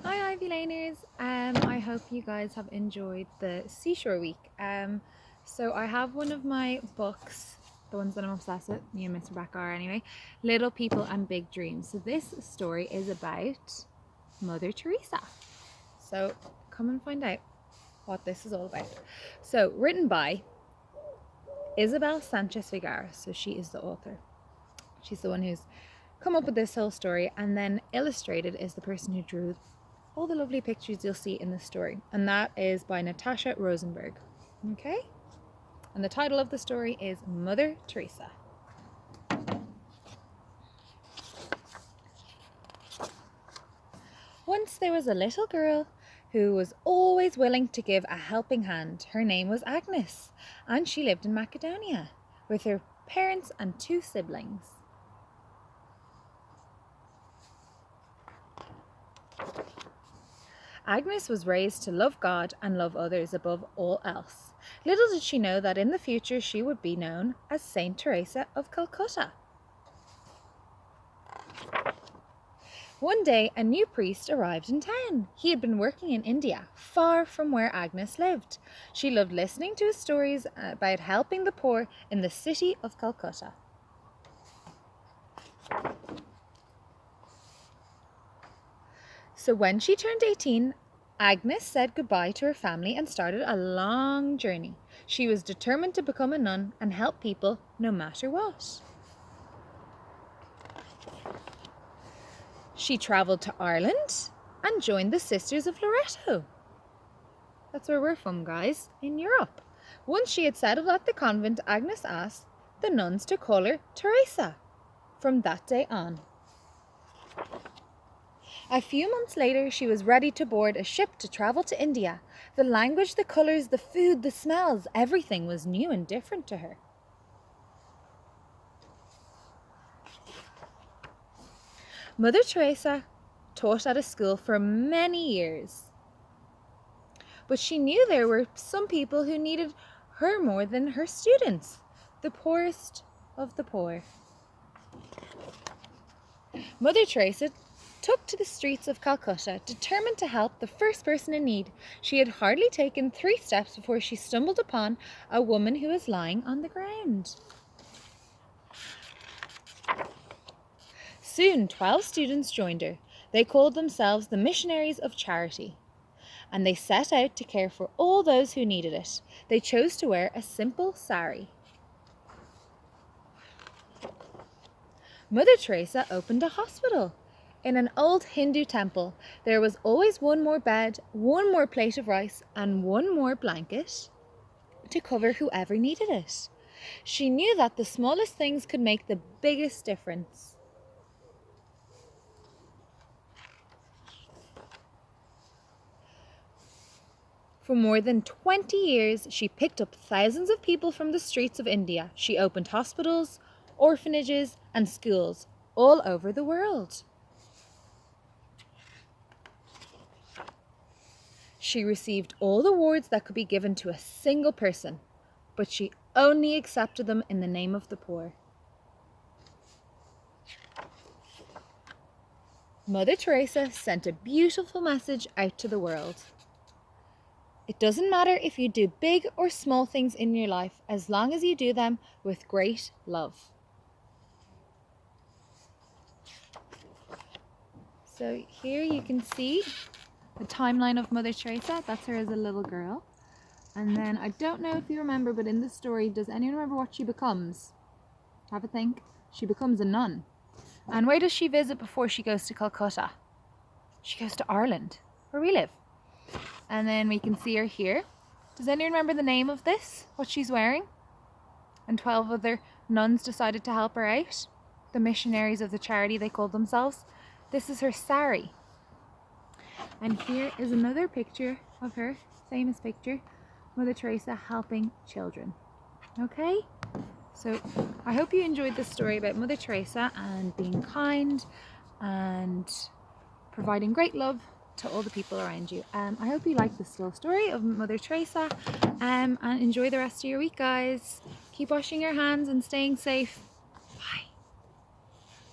Hi Ivy Laners. I hope you guys have enjoyed the Seashore Week. So I have one of my books, the ones that I'm obsessed with, me and Miss Rebecca are anyway, Little People and Big Dreams. So this story is about Mother Teresa. So come and find out what this is all about. So written by Isabel Sanchez Figueroa. So she is the author. She's the one who's come up with this whole story, and then illustrated is the person who drew all the lovely pictures you'll see in the story, and that is by Natasha Rosenberg. Okay, and the title of the story is Mother Teresa. Once there was a little girl who was always willing to give a helping hand. Her name was Agnes, and she lived in Macedonia with her parents and 2 siblings. Agnes was raised to love God and love others above all else. Little did she know that in the future she would be known as Saint Teresa of Calcutta. One day, a new priest arrived in town. He had been working in India, far from where Agnes lived. She loved listening to his stories about helping the poor in the city of Calcutta. So when she turned 18, Agnes said goodbye to her family and started a long journey. She was determined to become a nun and help people no matter what. She travelled to Ireland and joined the Sisters of Loreto. That's where we're from, guys, in Europe. Once she had settled at the convent, Agnes asked the nuns to call her Teresa from that day on. A few months later, she was ready to board a ship to travel to India. The language, the colours, the food, the smells, everything was new and different to her. Mother Teresa taught at a school for many years. But she knew there were some people who needed her more than her students, the poorest of the poor. Mother Teresa took to the streets of Calcutta, determined to help the first person in need. She had hardly taken 3 steps before she stumbled upon a woman who was lying on the ground. Soon 12 students joined her. They called themselves the Missionaries of Charity, and they set out to care for all those who needed it. They chose to wear a simple sari. Mother Teresa opened a hospital. In an old Hindu temple, there was always one more bed, one more plate of rice, and one more blanket to cover whoever needed it. She knew that the smallest things could make the biggest difference. For more than 20 years, she picked up thousands of people from the streets of India. She opened hospitals, orphanages, and schools all over the world. She received all the awards that could be given to a single person, but she only accepted them in the name of the poor. Mother Teresa sent a beautiful message out to the world. It doesn't matter if you do big or small things in your life, as long as you do them with great love. So here you can see the timeline of Mother Teresa. That's her as a little girl. And then I don't know if you remember, but in the story, does anyone remember what she becomes? Have a think. She becomes a nun. And where does she visit before she goes to Calcutta? She goes to Ireland, where we live. And then we can see her here. Does anyone remember the name of this? What she's wearing? And 12 other nuns decided to help her out. The missionaries of the charity, they called themselves. This is her sari. And here is another picture of her, famous picture, Mother Teresa helping children. Okay? So I hope you enjoyed this story about Mother Teresa and being kind and providing great love to all the people around you. I hope you like this little story of Mother Teresa and enjoy the rest of your week, guys. Keep washing your hands and staying safe.